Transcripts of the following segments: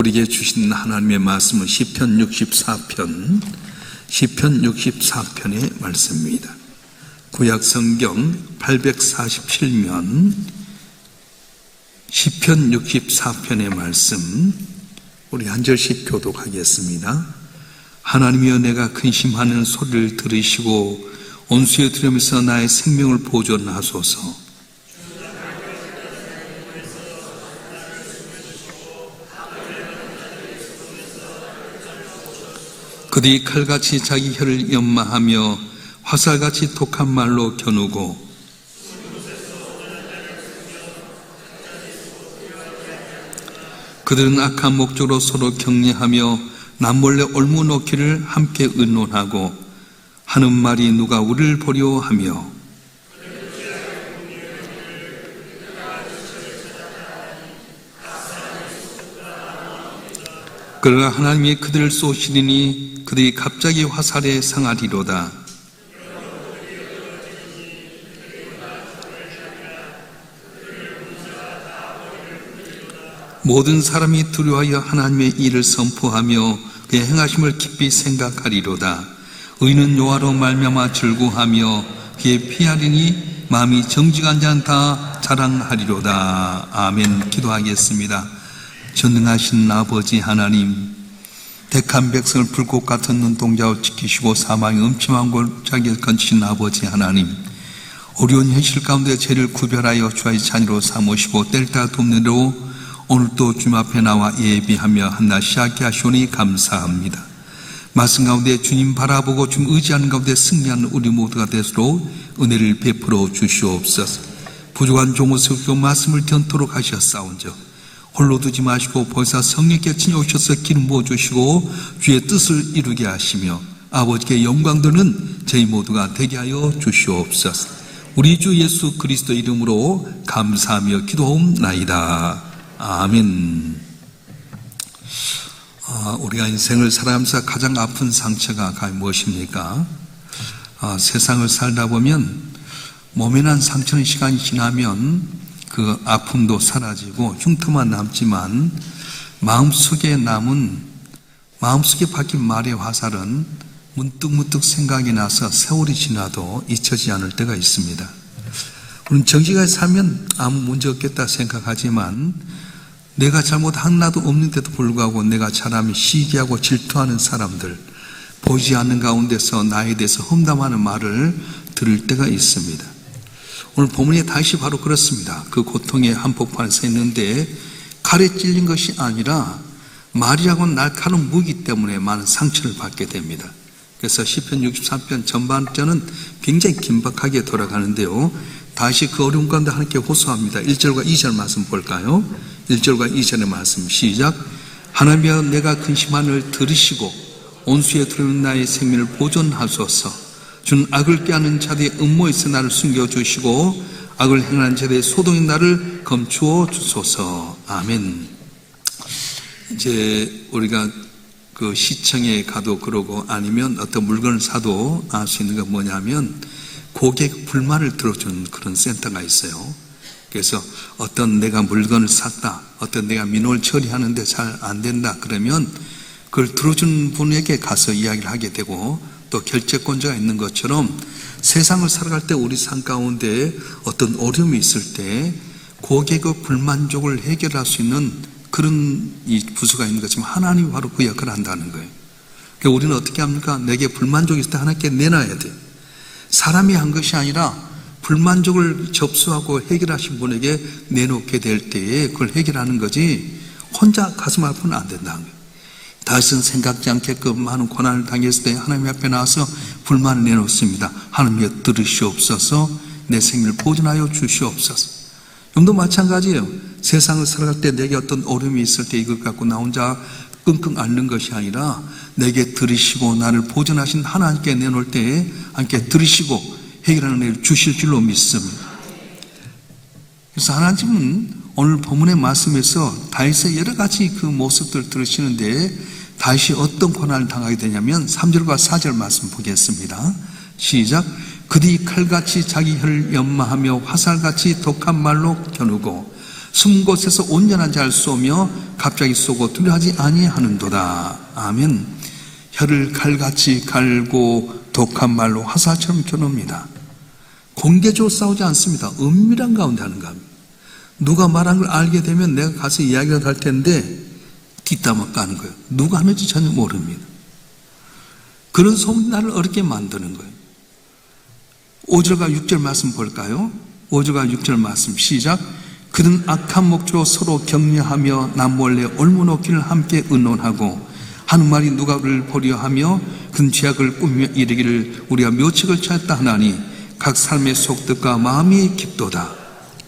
우리에게 주신 하나님의 말씀은 시편 64편의 말씀입니다. 구약 성경 847면 시편 64편의 말씀, 우리 한 절씩 교독하겠습니다. 하나님이여, 내가 근심하는 소리를 들으시고 온수에 들으면서 나의 생명을 보존하소서. 그들이 칼같이 자기 혀를 연마하며 화살같이 독한 말로 겨누고 그들은 악한 목적으로 서로 격려하며 남몰래 올무놓기를 함께 의논하고 하는 말이 누가 우리를 보려 하며 그러나 하나님이 그들을 쏘시리니 그들이 갑자기 화살에 상하리로다. 모든 사람이 두려워하여 하나님의 일을 선포하며 그의 행하심을 깊이 생각하리로다. 의는 여호와로 말미암아 즐거워하며 그의 피하리니 마음이 정직한 자는 다 자랑하리로다. 아멘. 기도하겠습니다. 전능하신 아버지 하나님, 택한 백성을 불꽃 같은 눈동자로 지키시고 사망의 음침한 골짜기에 건치신 아버지 하나님, 어려운 현실 가운데 죄를 구별하여 주의 자녀로 삼으시고 때를 따라 돕는 대로 오늘도 주님 앞에 나와 예비하며 한날 시작케 하시오니 감사합니다. 말씀 가운데 주님 바라보고 주님 의지하는 가운데 승리하는 우리 모두가 되도록 은혜를 베풀어 주시옵소서. 부족한 종을 세우시고 말씀을 전토록 하셨사온저 홀로 두지 마시고 벌써 성령께 친오셔서 기름 부어주시고 주의 뜻을 이루게 하시며 아버지께 영광 드는 저희 모두가 되게 하여 주시옵소서. 우리 주 예수 그리스도 이름으로 감사하며 기도하옵나이다. 아멘. 우리가 인생을 살아가면서 가장 아픈 상처가 무엇입니까? 세상을 살다 보면 몸에 난 상처는 시간이 지나면 그 아픔도 사라지고 흉터만 남지만 마음속에 박힌 말의 화살은 문득문득 생각이 나서 세월이 지나도 잊혀지지 않을 때가 있습니다. 우리는 정직하게 살면 아무 문제 없겠다 생각하지만 내가 잘못 하나도 없는데도 불구하고 내가 잘하면 시기하고 질투하는 사람들, 보이지 않는 가운데서 나에 대해서 험담하는 말을 들을 때가 있습니다. 오늘 본문의 다시 바로 그렇습니다. 그 고통의 한복판에 서 있는데 칼에 찔린 것이 아니라 말이라고 날카로운 무기 때문에 많은 상처를 받게 됩니다. 그래서 시편 63편 전반전은 굉장히 긴박하게 돌아가는데요. 다시 그 어려운 가운데 하나님께 호소합니다. 1절과 2절 말씀 볼까요? 1절과 2절의 말씀 시작. 하나님이여, 내가 근심함을 들으시고 온수에 들어있는 나의 생명을 보존하소서. 주는 악을 꾀하는 자들의 음모에서 나를 숨겨주시고 악을 행하는 자들의 소동인 나를 검추어 주소서. 아멘. 이제 우리가 그 시청에 가도 그러고 아니면 어떤 물건을 사도 알 수 있는 건 뭐냐면 고객 불만을 들어주는 그런 센터가 있어요. 그래서 어떤 내가 물건을 샀다, 어떤 내가 민원을 처리하는데 잘 안 된다 그러면 그걸 들어주는 분에게 가서 이야기를 하게 되고 또 결재권자가 있는 것처럼 세상을 살아갈 때 우리 삶 가운데 어떤 어려움이 있을 때 고객의 불만족을 해결할 수 있는 그런 이 부서가 있는 것처럼 하나님이 바로 그 역할을 한다는 거예요. 그러니까 우리는 어떻게 합니까? 내게 불만족이 있을 때 하나님께 내놔야 돼요. 사람이 한 것이 아니라 불만족을 접수하고 해결하신 분에게 내놓게 될 때에 그걸 해결하는 거지 혼자 가슴 아프면 안 된다는 거예요. 다시는 생각지 않게끔 많은 고난을 당했을 때 하나님 앞에 나와서 불만을 내놓습니다. 하나님이여, 들으시옵소서. 내 생명을 보존하여 주시옵소서. 여러분도 마찬가지예요. 세상을 살아갈 때 내게 어떤 어려움이 있을 때 이걸 갖고 나 혼자 끙끙 앓는 것이 아니라 내게 들으시고 나를 보존하신 하나님께 내놓을 때에 함께 들으시고 해결하는 일을 주실 줄로 믿습니다. 그래서 하나님은 오늘 본문의 말씀에서 다윗의 여러 가지 그 모습들을 들으시는데 다윗이 어떤 고난을 당하게 되냐면 3절과 4절 말씀 보겠습니다. 시작. 그들이 칼같이 자기 혀를 연마하며 화살같이 독한 말로 겨누고 숨은 곳에서 온전한 자를 쏘며 갑자기 쏘고 두려워하지 아니하는도다. 아멘. 혀를 칼같이 갈고 독한 말로 화살처럼 겨눕니다. 공개적으로 싸우지 않습니다. 은밀한 가운데 하는 겁니다. 누가 말한 걸 알게 되면 내가 가서 이야기를 할 텐데 뒷담화 까는 거예요. 누가 하는지 전혀 모릅니다. 그런 소문이 나를 어렵게 만드는 거예요. 5절과 6절 말씀 볼까요? 5절과 6절 말씀 시작. 그는 악한 목조로 서로 격려하며 남몰래 올무놓기를 함께 의논하고 하는 말이 누가 우리를 보려하며 그는 죄악을 꾸미며 이르기를 우리가 묘책을 찾았다 하나니 각 삶의 속뜻과 마음이 깊도다.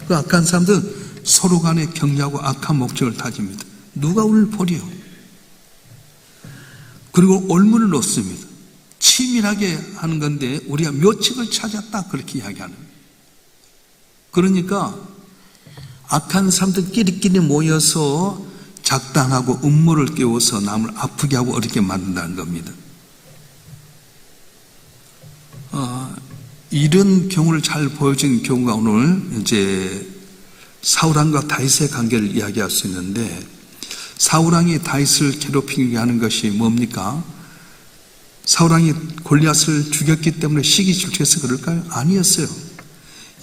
그 악한 사람들은 서로 간에 격려하고 악한 목적을 다집니다. 누가 우리를 보려? 그리고 올무를 놓습니다. 치밀하게 하는 건데 우리가 묘책을 찾았다 그렇게 이야기하는 거예요. 그러니까 악한 사람들끼리끼리 모여서 작당하고 음모를 깨워서 남을 아프게 하고 어렵게 만든다는 겁니다. 이런 경우를 잘 보여준 경우가 오늘 이제 사울왕과 다윗의 관계를 이야기할 수 있는데, 사울왕이 다윗을 괴롭히게 하는 것이 뭡니까? 사울왕이 골리앗을 죽였기 때문에 시기 질투해서 그럴까요? 아니었어요.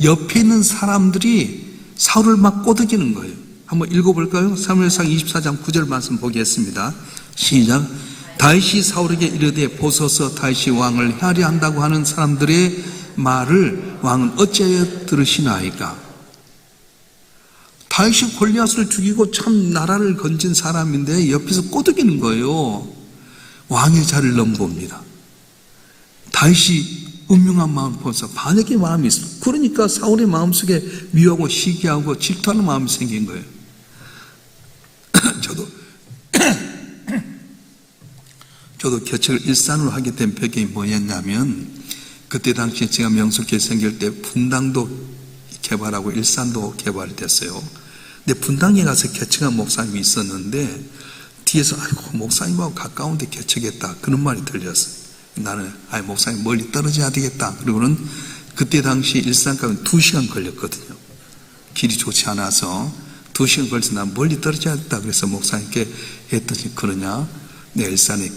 옆에 있는 사람들이 사울을 막 꼬드기는 거예요. 한번 읽어볼까요? 사무엘상 24장 9절 말씀 보겠습니다. 시작. 다윗이 사울에게 이르되 보소서 다윗이 왕을 해하려 한다고 하는 사람들의 말을 왕은 어찌하여 들으시나이까? 다윗이 골리앗을 죽이고 참 나라를 건진 사람인데 옆에서 꼬드기는 거예요. 왕의 자리를 넘봅니다. 다윗이 음흉한 마음을 보면서 반역의 마음이 있어. 그러니까 사울의 마음속에 미워하고 시기하고 질투하는 마음이 생긴 거예요. 저도 개척을 일산으로 하게 된 배경이 뭐였냐면, 그때 당시에 제가 명석교회 생길 때 분당도 개발하고 일산도 개발이 됐어요. 근데 분당에 가서 개척한 목사님이 있었는데 뒤에서 아이고 목사님하고 가까운데 개척했다 그런 말이 들렸어요. 나는 목사님 멀리 떨어져야 되겠다. 그리고는 그때 당시 일산까지 2시간 걸렸거든요. 길이 좋지 않아서 2시간 걸려서 난 멀리 떨어져야겠다. 그래서 목사님께 했더니 그러냐? 내가 일산에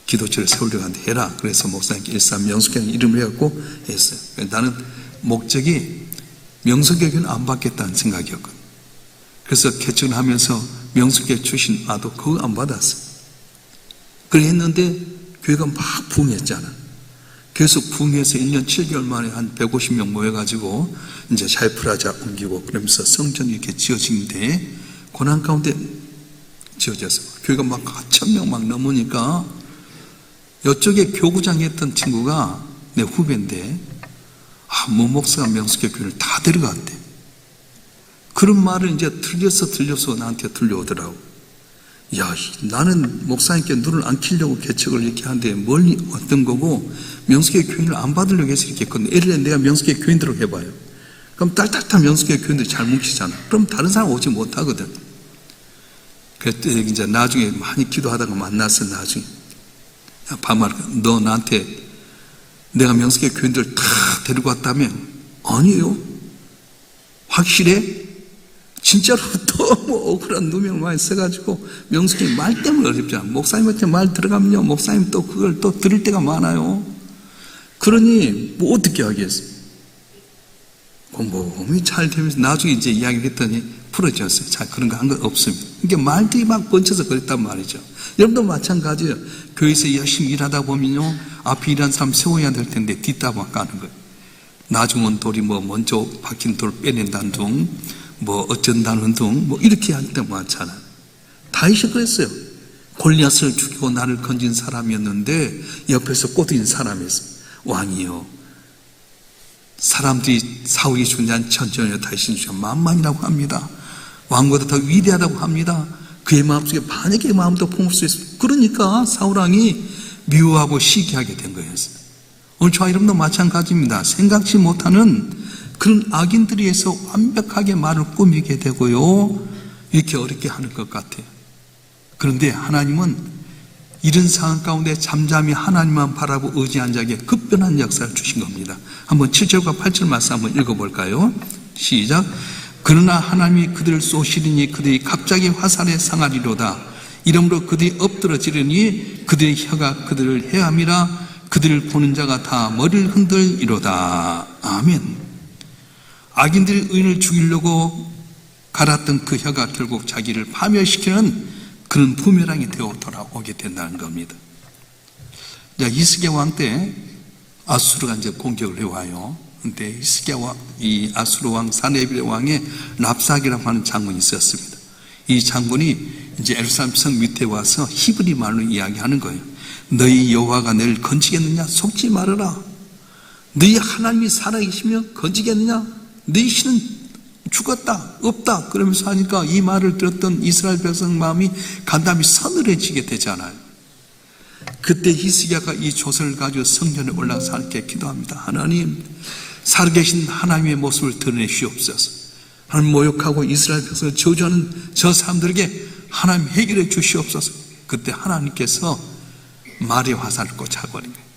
기도처를 세우려고 하는데 해라. 그래서 목사님께 일산 명석교회 이름을 해갖고 했어요. 나는 목적이 명석교회는 안 받겠다는 생각이었거든요. 그래서 개척을 하면서 명석교회 출신 와도 그거 안 받았어요. 그래 했는데 교회가 막 부흥했잖아. 그래서 부흥해서 1년 7개월 만에 한 150명 모여가지고 이제 자이프라자 옮기고 그러면서 성전이 이렇게 지어지는데 고난 가운데 지어졌어요. 교회가 막 1000명 막 넘으니까 이쪽에 교구장 했던 친구가 내 후배인데 모 목사가 명석교회 교회를 다 데려갔대. 그런 말을 이제 들려서 나한테 들려오더라고. 야, 나는 목사님께 눈을 안 키려고 개척을 이렇게 하는데 멀리 왔던 거고 명석교회 교인을 안 받으려고 해서 이렇게 했거든. 예를 들어 내가 명석교회 교인들을 해봐요. 그럼 딸딸딸 명석교회 교인들이 잘 뭉치잖아. 그럼 다른 사람 오지 못하거든. 그때 이제 나중에 많이 기도하다가 만났어. 나중에 반말, 너 나한테 내가 명석교회 교인들 다 데리고 왔다며? 아니에요. 확실해? 진짜로 또 뭐 억울한 누명을 많이 써가지고 명석교회 말 때문에 어렵잖아. 목사님한테 말 들어가면요 목사님 또 그걸 또 들을 때가 많아요. 그러니 뭐 어떻게 하겠어? 공범이 잘 되면서 나중에 이제 이야기를 했더니 풀어졌어요. 자, 그런 거 한 건 없습니다. 이게 말들이 막 번쳐서 그랬단 말이죠. 여러분도 마찬가지예요. 교회에서 열심히 일하다 보면요 앞에 일하는 사람 세워야 될 텐데 뒷담화 까는 거예요. 나중은 돌이 뭐 먼저 박힌 돌 빼낸다는 둥, 뭐 어쩐다는 둥, 뭐 이렇게 할 때 많잖아. 다윗이 그랬어요. 골리앗을 죽이고 나를 건진 사람이었는데 옆에서 꼬드긴 사람이었어. 왕이요, 사람들이 사울이 존재한 천천히 다윗이 존재한 만만이라고 합니다. 왕보다 더 위대하다고 합니다. 그의 마음속에 반역의 마음도 품을 수 있습니다. 그러니까 사울왕이 미워하고 시기하게 된 거였어요. 오늘 저와 여러분도 마찬가지입니다. 생각지 못하는 그런 악인들에 의해서 완벽하게 말을 꾸미게 되고요 이렇게 어렵게 하는 것 같아요. 그런데 하나님은 이런 상황 가운데 잠잠히 하나님만 바라고 의지한 자에게 급변한 역사를 주신 겁니다. 한번 7절과 8절 말씀 한번 읽어볼까요? 시작. 그러나 하나님이 그들을 쏘시리니 그들이 갑자기 화살에 상하리로다. 이러므로 그들이 엎드러지려니 그들의 혀가 그들을 해함이라. 그들을 보는 자가 다 머리를 흔들이로다. 아멘. 악인들이 의인을 죽이려고 갈았던 그 혀가 결국 자기를 파멸시키는 그런 부메랑이 되어 돌아오게 된다는 겁니다. 히스기야 왕 때 아수르가 이제 공격을 해와요. 근데 히스기야 왕, 이 아수르 왕 사네빌 왕의 랍삭이라고 하는 장군이 있었습니다. 이 장군이 이제 예루살렘 성 밑에 와서 히브리 말로 이야기하는 거예요. 너희 여호와가 너를 건지겠느냐? 속지 말아라. 너희 하나님이 살아계시며 건지겠느냐? 너희 신은 죽었다, 없다. 그러면서 하니까 이 말을 들었던 이스라엘 백성 마음이 간담이 서늘해지게 되잖아요. 그때 히스기야가 이 조서를 가지고 성전에 올라가서 하나님께 기도합니다. 하나님, 살아계신 하나님의 모습을 드러내시옵소서. 하나님 모욕하고 이스라엘 백성을 저주하는 저 사람들에게 하나님 해결해 주시옵소서. 그때 하나님께서 말의 화살을 꽂아버린 거예요.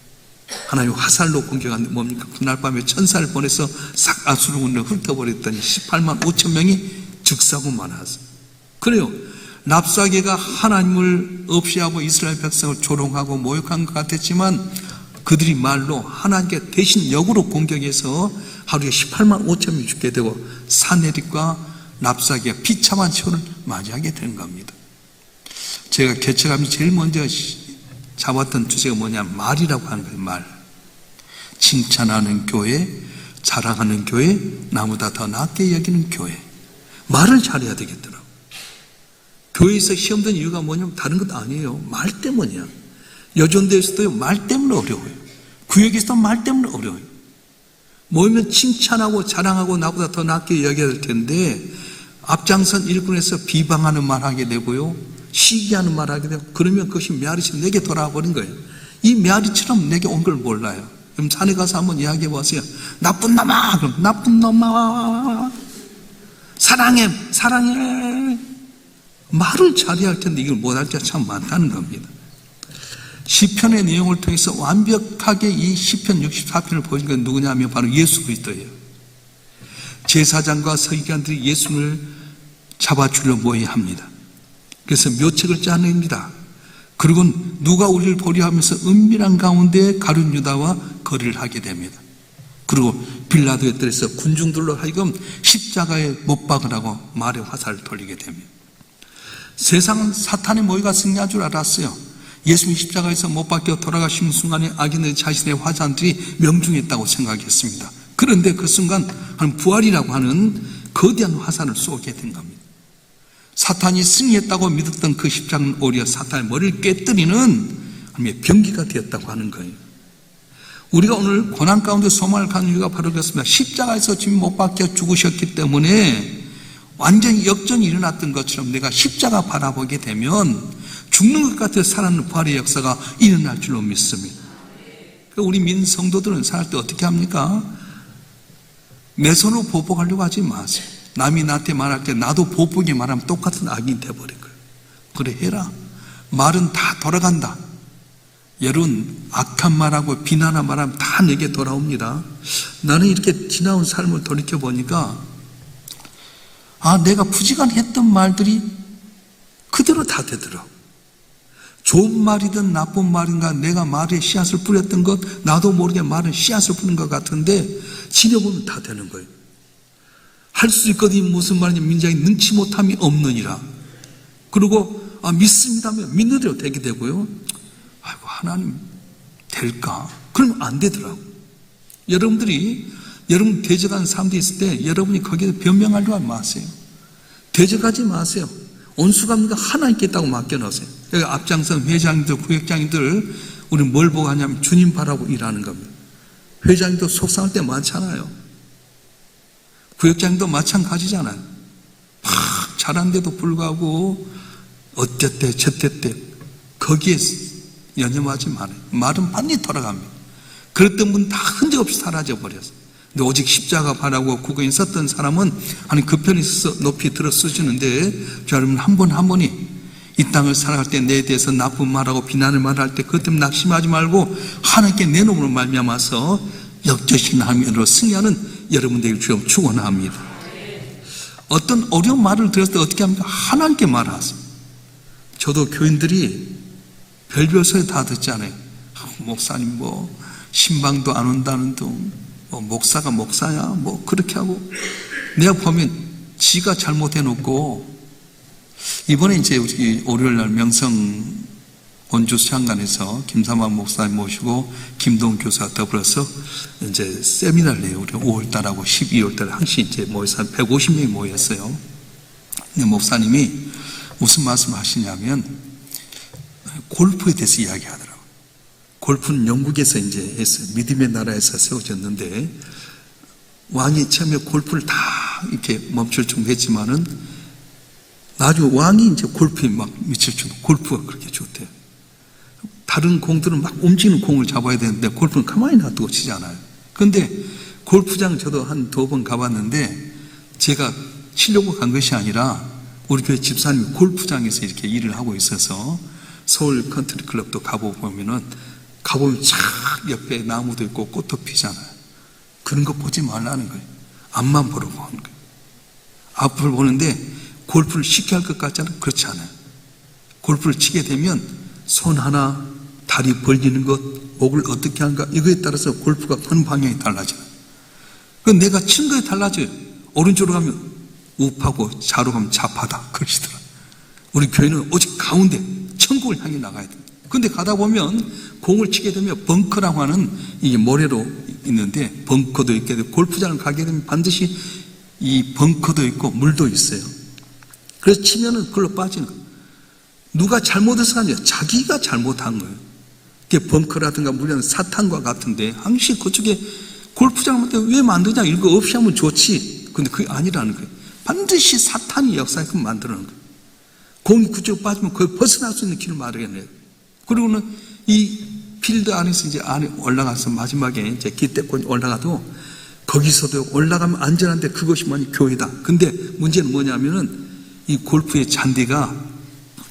하나님 화살로 공격하는데 뭡니까? 그날 밤에 천사를 보내서 싹 아수르 군대를 훑어버렸더니 18만 5천 명이 즉사고 말았어요. 그래요. 랍사게가 하나님을 없이하고 이스라엘 백성을 조롱하고 모욕한 것 같았지만 그들이 말로 하나님께 대신 역으로 공격해서 하루에 18만 5천 명이 죽게 되고 사네립과 랍사게가 비참한 시험을 맞이하게 된 겁니다. 제가 개척하면서 제일 먼저 잡았던 주제가 뭐냐면 말이라고 하는 거예요. 말. 칭찬하는 교회, 자랑하는 교회, 나보다 더 낫게 여기는 교회. 말을 잘해야 되겠더라고요. 교회에서 시험 든 이유가 뭐냐면 다른 것 아니에요. 말 때문이야. 여전대에서도 말 때문에 어려워요. 구역에서도 말 때문에 어려워요. 모이면 칭찬하고 자랑하고 나보다 더 낫게 여겨야 될 텐데 앞장선 일꾼에서 비방하는 말 하게 되고요. 시기하는 말 하게 되고 그러면 그것이 메아리처럼 내게 돌아와 버린 거예요. 이 메아리처럼 내게 온 걸 몰라요. 그럼 산에 가서 한번 이야기해 보세요. 나쁜 놈아! 그럼 나쁜 놈아! 사랑해! 사랑해! 말을 잘해야 할 텐데 이걸 못할 때가 참 많다는 겁니다. 시편의 내용을 통해서 완벽하게 이 시편 64편을 보여준 건 누구냐면 바로 예수 그리스도예요. 제사장과 서기관들이 예수를 잡아주려 모여야 합니다. 그래서 묘책을 짜냅니다. 그리고 누가 우리를 보려 하면서 은밀한 가운데 가룟 유다와 거리를 하게 됩니다. 그리고 빌라도의 뜰에서 군중들로 하여금 십자가에 못 박으라고 말의 화살을 돌리게 됩니다. 세상은 사탄의 모의가 승리할 줄 알았어요. 예수님 십자가에서 못 박혀 돌아가시는 순간에 악인의 자신의 화살들이 명중했다고 생각했습니다. 그런데 그 순간 부활이라고 하는 거대한 화살을 쏘게 된 겁니다. 사탄이 승리했다고 믿었던 그 십자가는 오히려 사탄의 머리를 깨뜨리는 병기가 되었다고 하는 거예요. 우리가 오늘 고난 가운데 소망을 갖는 이유가 바로 그렇습니다. 십자가에서 지금 못 박혀 죽으셨기 때문에 완전히 역전이 일어났던 것처럼 내가 십자가 바라보게 되면 죽는 것 같아 살아나는 부활의 역사가 일어날 줄로 믿습니다. 우리 민 성도들은 살 때 어떻게 합니까? 내 손으로 보복하려고 하지 마세요. 남이 나한테 말할 때 나도 보복에 말하면 똑같은 악인이 돼버릴 거예요. 그래 해라. 말은 다 돌아간다. 여러분 악한 말하고 비난한 말하면 다 내게 돌아옵니다. 나는 이렇게 지나온 삶을 돌이켜보니까 내가 부지런했던 말들이 그대로 다 되더라고. 좋은 말이든 나쁜 말인가 내가 말에 씨앗을 뿌렸던 것 나도 모르게 말에 씨앗을 뿌린 것 같은데 지내보면 다 되는 거예요. 할 수 있거든. 무슨 말이냐면 민장이 능치 못함이 없느니라. 그리고 믿습니다면 믿는 대로 되게 되고요. 아이고 하나님 될까? 그러면 안 되더라고. 여러분 대적하는 사람들이 있을 때 여러분이 거기에 변명하려고 하지 마세요. 대적하지 마세요. 온수감리가 하나님께 있다고 맡겨놓으세요. 여기 앞장선 회장님들, 부역장님들 우리는 뭘 보고 하냐면 주님 바라고 일하는 겁니다. 회장님도 속상할 때 많잖아요. 부역장님도 마찬가지잖아요. 막 잘하는데도 불구하고 어땠대 저땠대 거기에 연연하지 말아요. 말은 반드시 돌아갑니다. 그랬던 분 다 흔적 없이 사라져버렸어요. 근데 오직 십자가 바라고 구거에 섰던 사람은 하나님 그 편에 있어서 높이 들어 쓰시는데 여러분 한 분 한 분이 이 땅을 살아갈 때 내에 대해서 나쁜 말하고 비난을 말할 때 그것 때문에 낙심하지 말고 하나님께 내 놈으로 말미암아서 역저신 하면으로 승리하는 여러분 되길 주여 축원합니다. 어떤 어려운 말을 들었을 때 어떻게 합니까? 하나님께 말하세요. 저도 교인들이 별별 소리 다 듣잖아요. 목사님 뭐 신방도 안 온다는 둥, 뭐 목사가 목사야 뭐 그렇게 하고, 내가 보면 지가 잘못해놓고, 이번에 이제 우리 월요일날 명성 원주 수양관에서 김삼환 목사님 모시고 김동 교사 더불어서 이제 세미나를 내요. 우리 5월달하고 12월달에 항시 이제 모여서 한 150명이 모였어요. 근데 목사님이 무슨 말씀 하시냐면 골프에 대해서 이야기하더라고요. 골프는 영국에서 이제 했어요. 믿음의 나라에서 세워졌는데, 왕이 처음에 골프를 다 이렇게 멈출 정도 했지만은 나중에 왕이 이제 골프에 막 미칠 정도, 골프가 그렇게 좋대요. 다른 공들은 막 움직이는 공을 잡아야 되는데 골프는 가만히 놔두고 치잖아요. 그런데 골프장 저도 한 2번 가봤는데, 제가 치려고 간 것이 아니라 우리 교회 집사님이 골프장에서 이렇게 일을 하고 있어서 서울 컨트리 클럽도 가보면 쫙 옆에 나무도 있고 꽃도 피잖아요. 그런 거 보지 말라는 거예요. 앞만 보러 보는 거예요. 앞을 보는데 골프를 쉽게 할 것 같잖아요. 그렇지 않아요. 골프를 치게 되면 손 하나, 다리 벌리는 것, 목을 어떻게 하는가, 이거에 따라서 골프가 푸는 방향이 달라져요. 내가 친 거에 달라져요. 오른쪽으로 가면 우파고 좌로 가면 좌파다 그러시더라. 우리 교회는 오직 가운데 천국을 향해 나가야 돼요. 그런데 가다 보면 공을 치게 되면 벙커라고 하는 이게 모래로 있는데, 벙커도 있게 되고, 골프장을 가게 되면 반드시 이 벙커도 있고 물도 있어요. 그래서 치면은 그걸로 빠지는 거예요. 누가 잘못해서가 아니라 자기가 잘못한 거예요. 그게 벙커라든가 물은 사탄과 같은데, 항시 그쪽에 골프장을 왜 만드냐, 이거 없이 하면 좋지. 근데 그게 아니라는 거예요. 반드시 사탄이 역사에서 만드는 거예요. 공이 그쪽으로 빠지면 거기 벗어날 수 있는 길을 마련해요. 그리고는 이 필드 안에서 이제 안에 올라가서 마지막에 이제 기대권이 올라가도, 거기서도 올라가면 안전한데 그것이 뭐니? 교회다. 근데 문제는 뭐냐면은 이 골프의 잔디가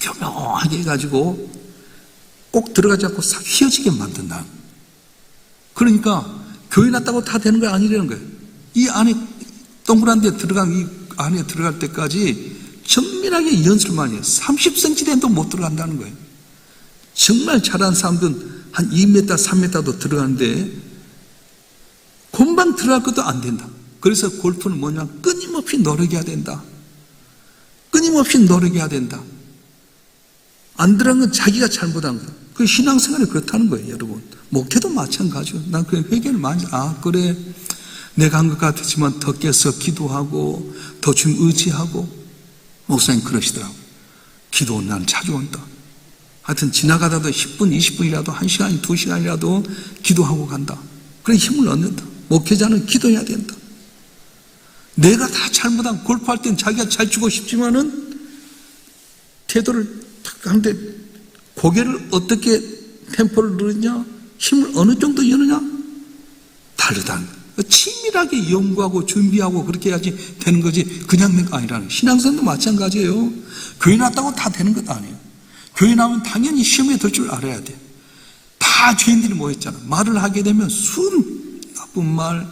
교묘하게 해가지고 꼭 들어가지 않고 싹 휘어지게 만든다. 그러니까 교회 났다고 다 되는 거 아니라는 거예요. 이 안에 동그란 데 들어간, 이 안에 들어갈 때까지 정밀하게 연습을 많이 해요. 30cm도 못 들어간다는 거예요. 정말 잘하는 사람들은 한 2m, 3m도 들어가는데 금방 들어갈 것도 안 된다. 그래서 골프는 뭐냐? 끊임없이 노력해야 된다. 끊임없이 노력해야 된다. 안 들어간 건 자기가 잘못한 거야. 그 신앙생활이 그렇다는 거예요, 여러분. 목회도 마찬가지요. 난 그 회개를 많이, 그래, 내가 한 것 같았지만 더 깨서 기도하고 더 주님 의지하고. 목사님 그러시더라고. 기도는 난 자주 온다. 하여튼 지나가다도 10분, 20분이라도 1시간, 2시간이라도 기도하고 간다. 그래 힘을 얻는다. 목회자는 기도해야 된다. 내가 다 잘못한, 골프할 땐 자기가 잘 치고 싶지만은 태도를 탁 하는데 고개를 어떻게 템포를 누르냐, 힘을 어느 정도 여느냐, 다르다는 거예요. 치밀하게 연구하고 준비하고 그렇게 해야지 되는 거지, 그냥 내가 아니라는 거예요. 신앙생활도 마찬가지예요. 교회 났다고 다 되는 것도 아니에요. 교회 나오면 당연히 시험에 들 줄 알아야 돼. 다 죄인들이 모였잖아. 말을 하게 되면 나쁜 말.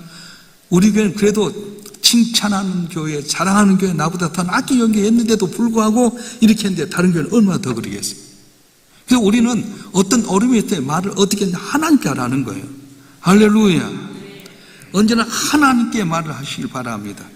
우리 교회는 그래도 칭찬하는 교회, 자랑하는 교회, 나보다 더 낫게 연기했는데도 불구하고 이렇게 했는데 다른 교회는 얼마나 더 그러겠어요. 그래서 우리는 어떤 어려움이 있을 때 말을 어떻게 했는지 하나님께 하라는 거예요. 할렐루야. 언제나 하나님께 말을 하시길 바랍니다.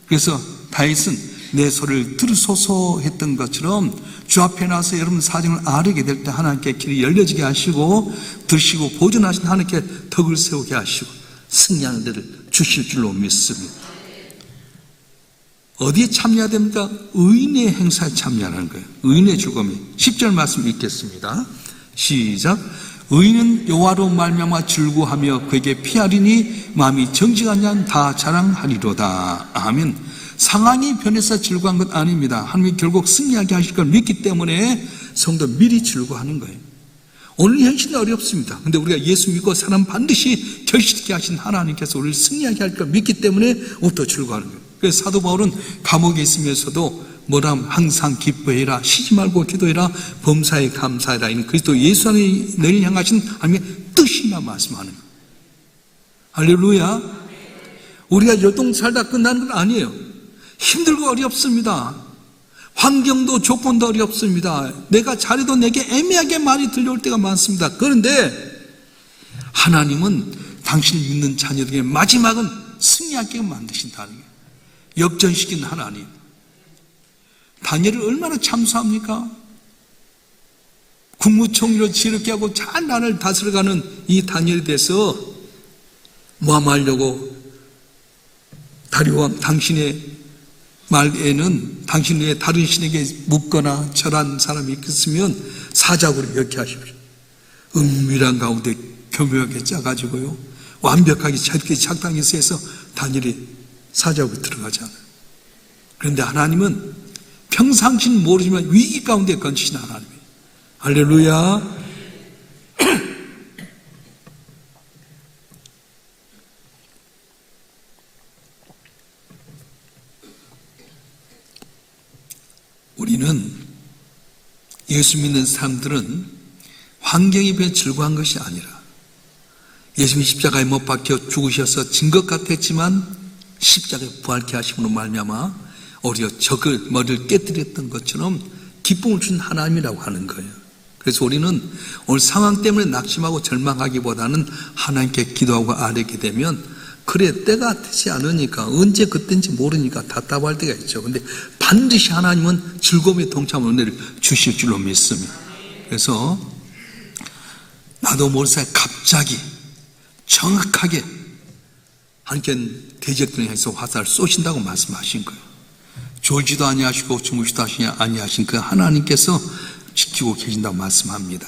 그래서 다윗은 내 소리를 들으소서 했던 것처럼 주 앞에 나서 여러분 사정을 아뢰게 될 때 하나님께 길이 열려지게 하시고, 드시고 보존하신 하나님께 덕을 세우게 하시고 승리하는 데를 주실 줄로 믿습니다. 어디에 참여해야 됩니까? 의인의 행사에 참여하는 거예요. 의인의 즐거움이. 10절 말씀 읽겠습니다. 시작. 의인은 여호와로 말미암아 즐거워하며 그에게 피하리니 마음이 정직한 자는 다 자랑하리로다. 아멘. 상황이 변해서 즐거워한 건 아닙니다. 하나님이 결국 승리하게 하실 걸 믿기 때문에 성도 미리 즐거워하는 거예요. 오늘 현실이 어렵습니다. 근데 우리가 예수 믿고 사람 반드시 결실있게 하신 하나님께서 우리를 승리하게 할 걸 믿기 때문에 또 즐거워하는 거예요. 그래서 사도 바울은 감옥에 있으면서도 뭐람 항상 기뻐해라, 쉬지 말고 기도해라, 범사에 감사해라. 이는 그리스도 예수 안에 너희를 향하신 하나님의 뜻이나 말씀하는 거예요. 할렐루야. 우리가 열동 살다 끝나는 건 아니에요. 힘들고 어렵습니다. 환경도 조건도 어렵습니다. 내가 잘해도 내게 애매하게 많이 들려올 때가 많습니다. 그런데 하나님은 당신 믿는 자녀들에게 마지막은 승리하게 만드신다는 거예요. 역전시킨 하나님. 다니엘을 얼마나 참수합니까? 국무총리로 지혜롭게 하고 잘 나라를 다스려가는 이 다니엘에 대해서 모함하려고 다리오왕 당신의 말에는 당신 외에 다른 신에게 묻거나 절한 사람이 있으면 사자구로 이렇게 하십시오. 은밀한 가운데 교묘하게 짜가지고요, 완벽하게 저렇게 착당해서 해서 다니엘이 사자구로 들어가잖아요. 그런데 하나님은 평상시는 모르지만 위기 가운데 건지신 하나님이에요. 할렐루야. 우리는, 예수 믿는 사람들은 환경에 비해 즐거운 것이 아니라 예수님이 십자가에 못 박혀 죽으셔서 진 것 같았지만 십자가에 부활케 하심으로 말미암아 오히려 적을 머리를 깨뜨렸던 것처럼 기쁨을 준 하나님이라고 하는 거예요. 그래서 우리는 오늘 상황 때문에 낙심하고 절망하기보다는 하나님께 기도하고 아뢰게 되면, 그래 때가 되지 않으니까, 언제 그때인지 모르니까 답답할 때가 있죠. 근데 반드시 하나님은 즐거움의 동참을 은혜를 주실 줄로 믿습니다. 그래서 나도 모르는 사이에 갑자기 정확하게 하나님께는 대적들을 향해서 화살을 쏘신다고 말씀하신 거예요. 졸지도 아니하시고 주무시도 아니하신 그 하나님께서 지키고 계신다고 말씀합니다.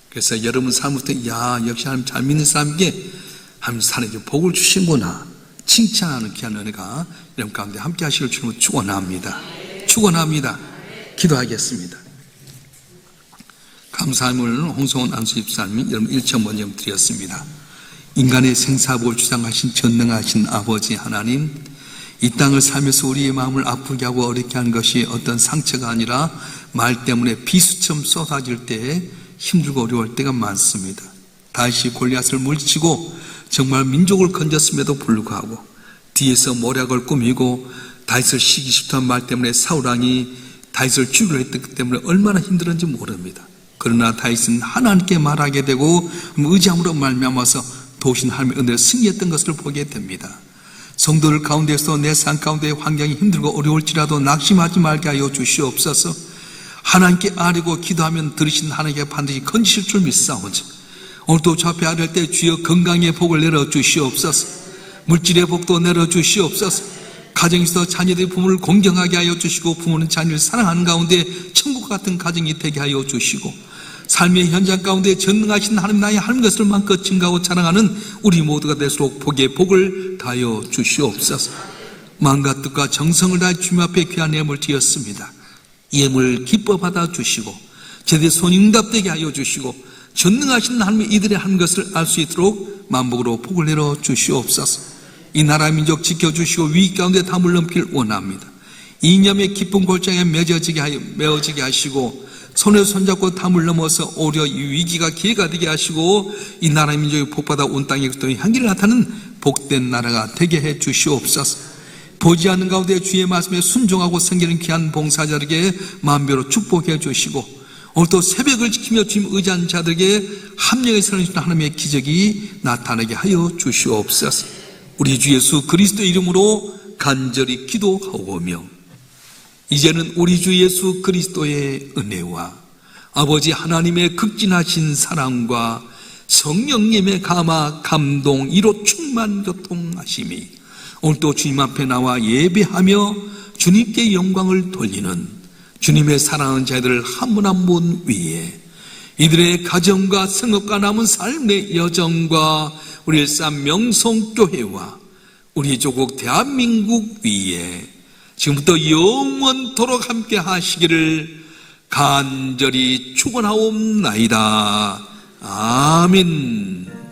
그래서 여러분 삶부터, 야, 역시 하나님 잘 믿는 사람에게 하나님 사람에게 복을 주신구나 칭찬하는 귀한 은혜가 여러분 가운데 함께 하시길 주님으로 축원합니다. 축원합니다. 기도하겠습니다. 감사함을 홍성원 안수집사님이 여러분 1천 번역 드렸습니다. 인간의 생사복을 주장하신 전능하신 아버지 하나님, 이 땅을 살면서 우리의 마음을 아프게 하고 어렵게 하는 것이 어떤 상처가 아니라 말 때문에 비수처럼 쏟아질 때에 힘들고 어려울 때가 많습니다. 다시 골리앗을 물리치고 정말 민족을 건졌음에도 불구하고 뒤에서 모략을 꾸미고 다윗을 시기십투한 말 때문에 사울왕이 다윗을 죽이려 했기 때문에 얼마나 힘들었는지 모릅니다. 그러나 다윗은 하나님께 말하게 되고 의지함으로 말미암아서 도우신 하나님의 은혜를 승리했던 것을 보게 됩니다. 성도들 가운데서 내 삶 가운데 환경이 힘들고 어려울지라도 낙심하지 말게 하여 주시옵소서. 하나님께 아뢰고 기도하면 들으신 하나님께 반드시 건지실 줄 믿사오니 오늘도 저 앞에 아뢰할 때 주여 건강의 복을 내려 주시옵소서. 물질의 복도 내려 주시옵소서. 가정에서 자녀들의 부모를 공경하게 하여 주시고 부모는 자녀를 사랑하는 가운데 천국 같은 가정이 되게 하여 주시고 삶의 현장 가운데 전능하신 하나님 나의 한 것을 마음껏 증가하고 자랑하는 우리 모두가 될수록 복의 복을 다하여 주시옵소서. 마음과 뜻과 정성을 다해 주님 앞에 귀한 예물 드렸습니다. 예물 기뻐 받아 주시고 제대 손응답되게 하여 주시고 전능하신 하나님의 이들의 한 것을 알 수 있도록 만복으로 복을 내려 주시옵소서. 이 나라 민족 지켜주시고 위기 가운데 담을 넘길 원합니다. 이념의 깊은 골장에 메어지게 하시고 손에 손잡고 담을 넘어서 오히려 이 위기가 기회가 되게 하시고 이 나라 민족이 복받아 온 땅에 향기를 나타내는 복된 나라가 되게 해 주시옵소서. 보지 않는 가운데 주의 말씀에 순종하고 섬기는 귀한 봉사자들에게 만별로 축복해 주시고 오늘도 새벽을 지키며 주님 의지한 자들에게 함령에 서는 하나님의 기적이 나타나게 하여 주시옵소서. 우리 주 예수 그리스도 이름으로 간절히 기도하오며 이제는 우리 주 예수 그리스도의 은혜와 아버지 하나님의 극진하신 사랑과 성령님의 감화 감동 이로 충만 교통하심이 오늘도 주님 앞에 나와 예배하며 주님께 영광을 돌리는 주님의 사랑하는 자들을 한 분 한 분 위에 이들의 가정과 성업과 남은 삶의 여정과 우리 일산 명성교회와 우리 조국 대한민국 위에 지금부터 영원토록 함께 하시기를 간절히 축원하옵나이다. 아멘.